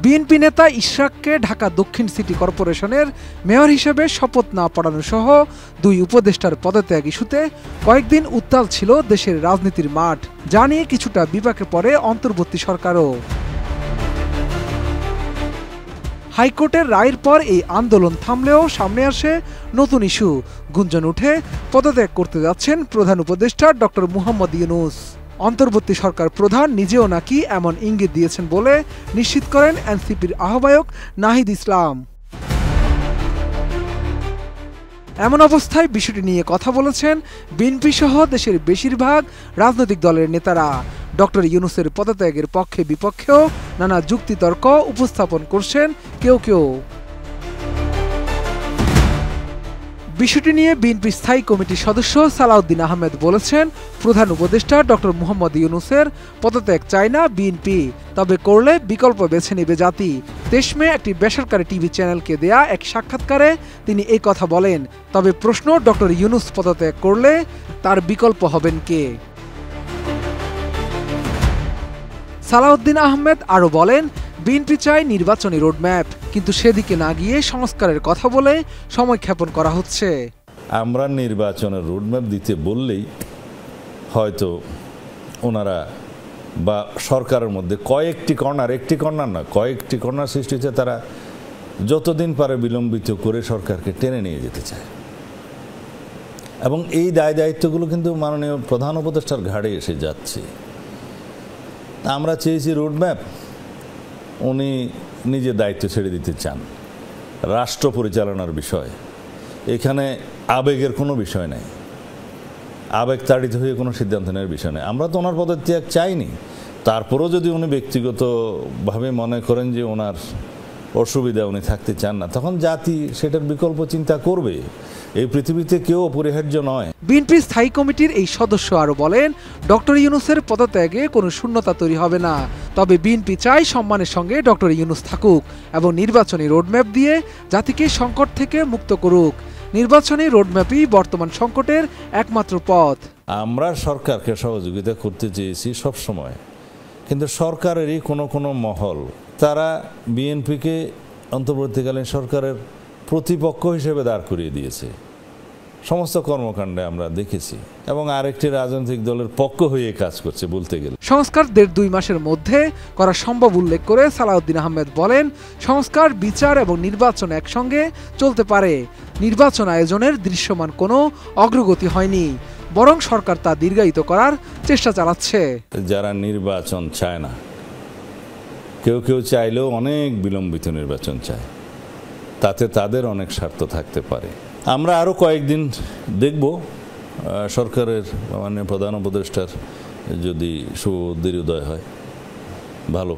BNP নেতা ইশরাককে ঢাকা দক্ষিণ city কর্পোরেশনের মেয়র হিসেবে শপথ না পড়ানো সহ দুই উপদেষ্টার পদত্যাগ ইস্যুতে কয়েকদিন উত্তাল ছিল দেশের রাজনীতির মাঠ, যা নিয়ে কিছুটা বিপাকে পড়ে অন্তর্বর্তী সরকারও। হাইকোর্টের রায়ের পর এই আন্দোলন থামলেও সামনে আসে নতুন ইস্যু। গুঞ্জন উঠে পদত্যাগ করতে যাচ্ছেন প্রধান উপদেষ্টা ডক্টর মুহাম্মদ ইউনূস। অন্তর্বর্তী সরকার প্রধান নিজেও নাকি এমন ইঙ্গিত দিয়েছেন বলে নিশ্চিত করেন এনসিপির আহ্বায়ক নাহিদ ইসলাম। এমন অবস্থায় বিষয়টি নিয়ে কথা বলেছেন বিএনপি সহ দেশের বেশিরভাগ রাজনৈতিক দলের নেতারা। ডক্টর ইউনূসের পদত্যাগের পক্ষে বিপক্ষেও নানা যুক্তিতর্ক উপস্থাপন করছেন কেউ কেউ। বিষয়টি নিয়ে বিএনপি স্থায়ী কমিটির সদস্য সালাউদ্দিন আহমেদ বলেছেন, প্রধান উপদেষ্টা ডক্টর মুহাম্মদ ইউনূসের পদত্যাগ চায় না বিএনপি, তবে করলে বিকল্প বেছে নেবে জাতি। 23 মে একটি বেসরকারি টিভি চ্যানেলকে দেয়া এক সাক্ষাৎকারে তিনি এই কথা বলেন। তবে প্রশ্ন, ডক্টর ইউনূস পদত্যাগ করলে তার বিকল্প হবেন কে? সালাউদ্দিন আহমেদ আরও বলেন, বিএনপি চায় নির্বাচনী রোডম্যাপ, কিন্তু সেদিকে না গিয়ে সংস্কারের কথা বলে সময় ক্ষেপণ করা হচ্ছে। আমরা নির্বাচনের রোডম্যাপ দিতে বললেই হয়তো ওনারা বা সরকারের মধ্যে একটি কর্নার সৃষ্টিতে তারা যতদিন পারে বিলম্বিত করে সরকারকে টেনে নিয়ে যেতে চায়। এবং এই দায়িত্বগুলো কিন্তু মাননীয় প্রধান উপদেষ্টার ঘাড়ে এসে যাচ্ছে। আমরা চেয়েছি রোডম্যাপ, উনি নিজের দায়িত্ব ছেড়ে দিতে চান। রাষ্ট্র পরিচালনার বিষয়, এখানে আবেগের কোনো বিষয় নেই, আবেগ তাড়িত হয়ে কোনো সিদ্ধান্ত নেওয়ার বিষয় নেই। আমরা তো ওনার পদত্যাগ চাইনি, তারপরেও যদি উনি ব্যক্তিগতভাবে মনে করেন যে ওনার অসুবিধা, উনি থাকতে চান না, তখন জাতি সেটার বিকল্প চিন্তা করবে। এই পৃথিবীতে কেউ অপরিহার্য নয়। বিএনপি স্থায়ী কমিটির এই সদস্য আরও বলেন, ডক্টর ইউনূসের পদত্যাগে কোনো শূন্যতা তৈরি হবে না, তবে বিএনপি চায় সম্মানের সঙ্গে ডক্টর ইউনূস থাকুক এবং নির্বাচনী রোডম্যাপ দিয়ে জাতিকে সংকট থেকে মুক্ত করুক। নির্বাচনী রোডম্যাপই বর্তমান সংকটের একমাত্র পথ। আমরা সরকারকে সহযোগিতা করতে চেয়েছি সবসময়, কিন্তু সরকারেরই কোনো মহল তারা বিএনপিকে অন্তর্বর্তীকালীন সরকারের প্রতিপক্ষ হিসেবে দাঁড় করিয়ে দিয়েছে। সমস্ত কর্মকাণ্ডে আমরা দেখেছি, এবং আরেকটি রাজনৈতিক দলের পক্ষ হয়ে কাজ করছে বলতে গেলে। সংস্কার 1.5-2 মাসের মধ্যে করা সম্ভব উল্লেখ করে সালাউদ্দিন আহমেদ বলেন, সংস্কার, বিচার এবং নির্বাচন একসঙ্গে চলতে পারে। নির্বাচন আয়োজনের দৃশ্যমান কোনো অগ্রগতি হয়নি, বরং সরকার তা দীর্ঘায়িত করার চেষ্টা চালাচ্ছে। যারা নির্বাচন চায় না, কেউ চাইলেও অনেক বিলম্বিত নির্বাচন চায়, তাতে তাদের অনেক স্বার্থ থাকতে পারে। আমরা আরও কয়েকদিন দেখব সরকারের মাননীয় প্রধান উপদেষ্টার যদি সুদৃঢ়োদয় হয় ভালো,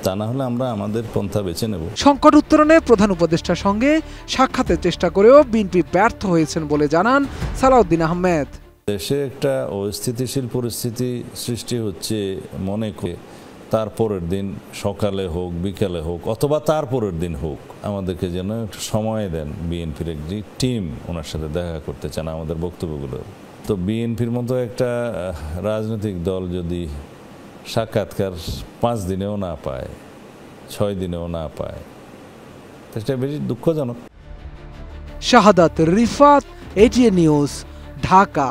তা না হলে আমরা আমাদের পন্থা বেছে নেব। সংকট উত্তরণে প্রধান উপদেষ্টার সঙ্গে সাক্ষাতের চেষ্টা করেও বিএনপি ব্যর্থ হয়েছেন বলে জানান সালাউদ্দিন আহমেদ। দেশে একটা অস্থিতিশীল পরিস্থিতি সৃষ্টি হচ্ছে, মনে করে তারপরের দিন সকালে হোক, বিকালে হোক, অথবা তারপরের দিন হোক, আমাদেরকে যেন একটু সময় দেন। বিএনপির একটি টিম ওনার সাথে দেখা করতে চান আমাদের বক্তব্যগুলো। তো বিএনপির মতো একটা রাজনৈতিক দল যদি সাক্ষাৎকার 5 দিনেও না পায়, 6 দিনেও না পায়, সেটা বেশি দুঃখজনক। শাহাদাত রিফাত, ATN নিউজ, ঢাকা।